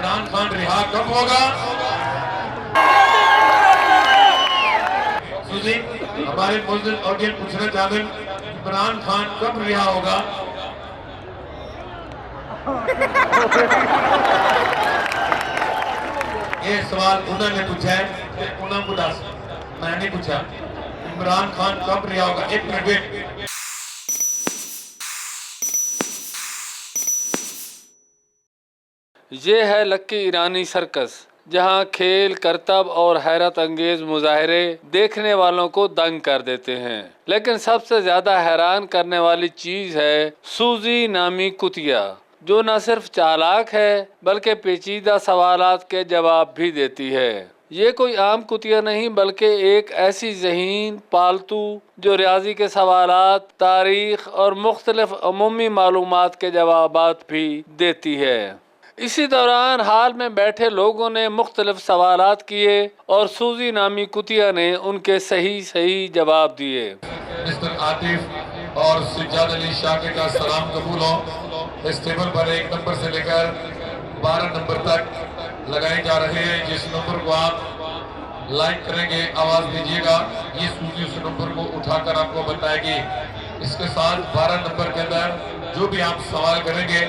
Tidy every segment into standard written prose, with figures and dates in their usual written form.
इमरान खान रिहा कब होगा? सुजी, हमारे मौजूद ऑडियंस पूछना चाहते हैं इमरान खान कब रिहा होगा? ये सवाल उन्होंने पूछा है, उन्होंने दस, मैंने पूछा इमरान खान कब रिहा होगा। एक मिनट वेट। ये है लक्की ईरानी सर्कस, जहां खेल, करतब और हैरत अंगेज मुजाहरे देखने वालों को दंग कर देते हैं। लेकिन सबसे ज्यादा हैरान करने वाली चीज है सूजी नामी कुतिया, जो न सिर्फ चालाक है बल्कि पेचीदा सवालात के जवाब भी देती है। ये कोई आम कुतिया नहीं बल्कि एक ऐसी ज़हीन पालतू जो रियाजी के सवालात, तारीख और मुख्तलिफ अमूमी मालूमात के जवाबात भी देती है। इसी दौरान हाल में बैठे लोगों ने मुख्तलिफ सवालात किए और सूजी नामी कुतिया ने उनके सही जवाब दिए। मिस्टर आतिफ और सिजाद अली शाकिर का सलाम कबूल हो। इस टेबल पर 1 नंबर से लेकर 12 नंबर तक लगाए जा रहे हैं। जिस नंबर को आप लाइक करेंगे, आवाज दीजिएगा, ये सूजी उस नंबर को उठाकर आपको बताएगी। इसके साथ 12 नंबर के अंदर जो भी आप सवाल करेंगे,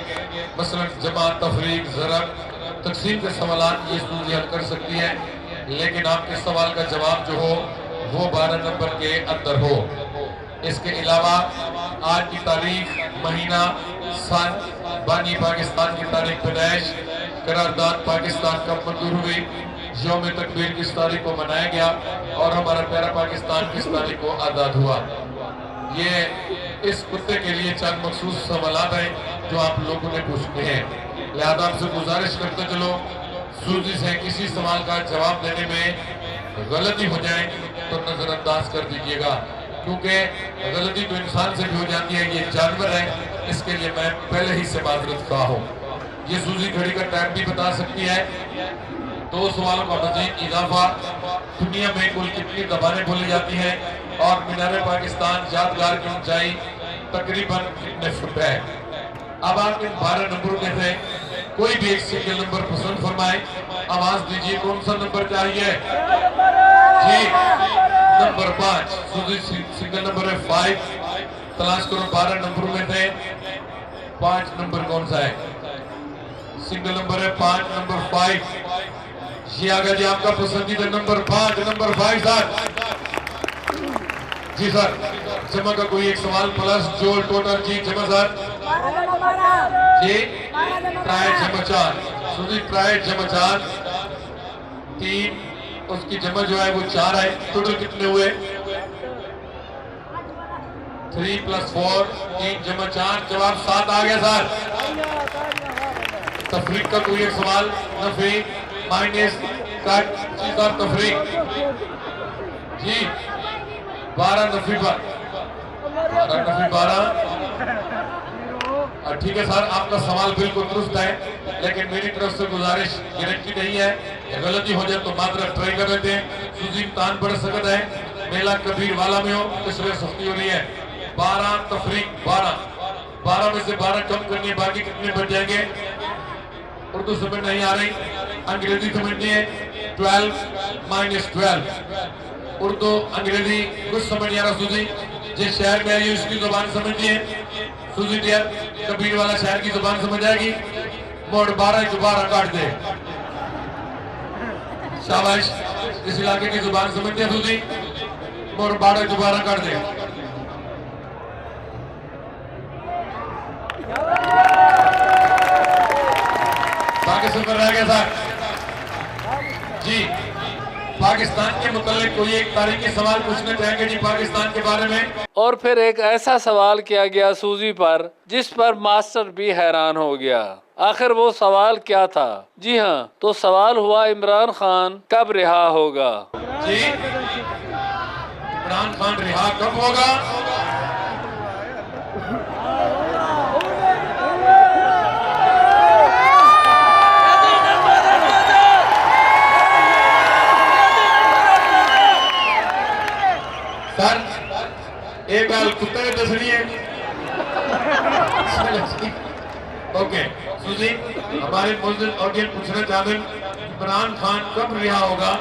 मसलन जमात, तफरीक, ज़रब, तकसीम के सवाल ये सूजी हल कर सकती है, लेकिन आपके सवाल का जवाब जो हो वो 12 नंबर के अंदर हो। इसके अलावा आज की तारीख, महीना, सन, बानी पाकिस्तान की तारीख पैदाइश, करारदाद पाकिस्तान कब मंजूर हुई, यौम तकबीर किस तारीख को मनाया गया और हमारा प्यारा पाकिस्तान किस तारीख को आज़ाद हुआ। ये इस कुत्ते के लिए चंद मखसूस सवाल हैं जो आप लोगों ने पूछने हैं। लिहाजा आपसे गुजारिश करते चलो, सूजी से किसी सवाल का जवाब देने में गलती हो जाए तो नजरअंदाज कर दीजिएगा, क्योंकि गलती तो इंसान से भी हो जाती है, ये जानवर है, इसके लिए मैं पहले ही से माजरत खा हूँ। ये सूजी घड़ी का टाइम भी बता सकती है। 2 सवालों का मजीद इजाफा, दुनिया में कुल कितनी जबानें बोली जाती हैं और मीनार पाकिस्तान यादगार की ऊंचाई तकरीबन कितने फुट है। अब आप इन 12 नंबरों में से कोई भी एक सिंगल नंबर पसंद फरमाए, आवाज दीजिए कौन सा नंबर चाहिए जी। नंबर 5 सूजी सिंगल नंबर है 5, तलाश करो 12 नंबरों में से 5 नंबर कौन सा है। सिंगल नंबर है 5, नंबर 5 जी। आगे जी आपका पसंदीदा नंबर 5, नंबर 5 सर जी। सर जमा का कोई एक सवाल प्लस जोड़ टोटल जी। जमा सर जी, ट्राई जमा 4 सूजी, ट्राई जमा 4 3, उसकी जमा जो है वो 4 है। टोटल कितने हुए? 3 + 4 3 जमा 4, जवाब 7 आ गया सर। तफरीक का कोई एक सवाल, नफी माइनस कट जी सर, तफरीक जी 12 नफी 12 ठीक है सर, आपका सवाल बिल्कुल दुरुस्त है, लेकिन मेरी तरफ से गुजारिश, गारंटी नहीं है, गलती हो जाए तो मात्र ट्राई कर लेते हैं। सूजी तान पड़ सकता है, मेला कबीर वाला में हो इसलिए सस्ती हो रही है। 12 तफरीक 12 में से 12 कम करनी है, बाकी कितने बच जाएंगे? उर्दू समझ नहीं आ रही, अंग्रेजी समझनी है। 12 - 12 उर्दू अंग्रेजी कुछ समझ नहीं आ रहा। सूजी जिस शहर में आई है उसकी जुबान समझनी है। सूजी डियर कबीर वाला शहर की जुबान समझ आएगी। मोड़ 12 दोबारा काट दे, शाबाश। इस इलाके की जुबान समझते हैं सूजी, मोड़ 12 दोबारा काट दे। बाकी रह गया सर जी। पाकिस्तान के मुतालिक कोई एक तारीखी सवाल पूछना चाहेंगे जी पाकिस्तान के बारे में। और फिर एक ऐसा सवाल किया गया सूजी पर जिस पर मास्टर भी हैरान हो गया। आखिर वो सवाल क्या था? जी हाँ, तो सवाल हुआ इमरान खान कब रिहा होगा जी। इमरान खान रिहा कब होगा? सर एक गल कुत्ते ने दसनी है। ओके सूजी, हमारे हमारे मौजूद ऑडियंस पूछना चाहते हैं इमरान खान कब रिहा होगा?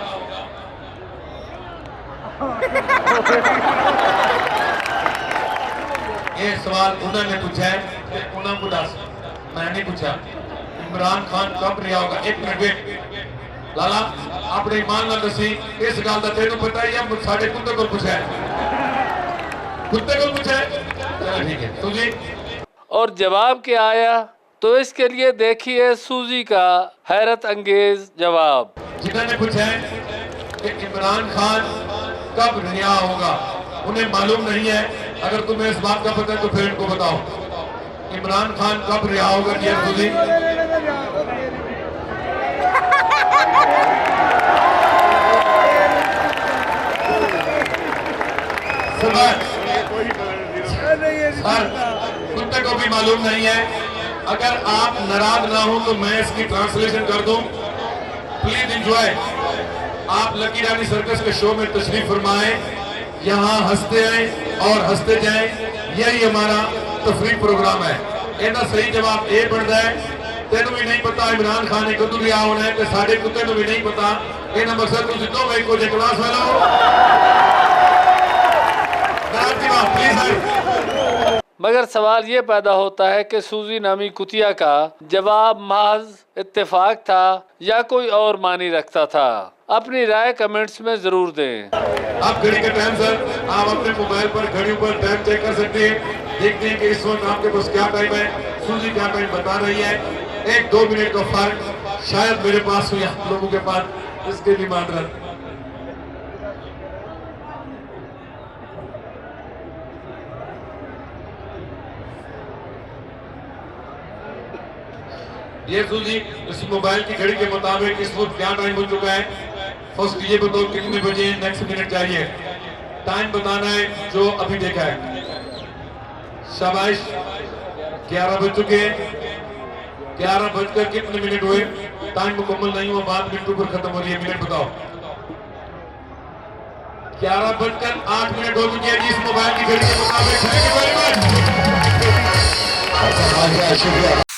ये सवाल उन्होंने पूछा है, उन्होंने दस, मैंने पूछा इमरान खान कब रिहा होगा। एक मिनट वेट लाला, अपने ईमान नाल दसी इस गल का तेन पता है या साडे कुत्ते को पूछा है? कुत्ते को पूछा है, चलो ठीक है। सूजी और जवाब क्या आया, तो इसके लिए देखिए सूजी का हैरत अंगेज जवाब। जिन्होंने पूछा है कि इमरान खान कब रिहा होगा, उन्हें मालूम नहीं है। अगर तुम्हें इस बात का पता है तो फिर इनको बताओ इमरान खान कब रिहा होगा। डियर सूजी, सर कुत्ते को भी मालूम नहीं है। अगर आप नाराज ना हो तो मैं इसकी ट्रांसलेशन कर दूं। Please enjoy. आप लकी रानी सर्कस के शो में तशरीफ फरमाएं, यहाँ हंसते आए और हंसते जाएं, यही हमारा तफरीह प्रोग्राम है। इहदा सही जवाब ए बनता है। तेनों भी नहीं पता इमरान खान ने कदों रिहा होना है, साडे कुत्ते को भी नहीं पता। इहदा मकसद तुसीं दोवें इक्को जिहे क्लास वालों। मगर सवाल ये पैदा होता है कि सूजी नामी कुतिया का जवाब महज इत्तेफाक था या कोई और मानी रखता था। अपनी राय कमेंट्स में जरूर दें। आप घड़ी का टाइम सर, आप अपने मोबाइल पर घड़ियों पर टाइम चेक कर सकते हैं। देखते हैं कि इस वक्त आपके पास क्या टाइम है, सूजी क्या टाइम बता रही है। 1-2 मिनट का फर्क शायद मेरे पास हो या आप लोगों के पास, इसके लिए माजरत। ये सूजी इस मोबाइल की घड़ी के मुताबिक इस वक्त क्या टाइम हो चुका है? फर्स्ट ये बताओ कितने बजे नेक्स्ट मिनट चाहिए, टाइम बताना है जो अभी देखा है। शाबाश, 11 बज चुके हैं। 11 बजकर कितने मिनट हुए? टाइम मुकम्मल नहीं हुआ, 5 मिनट ऊपर खत्म हो रही है। मिनट बताओ। 11 बजकर 8 मिनट हो चुके हैं इस मोबाइल की घड़ी के मुताबिक। Thank you very much. शुक्रिया।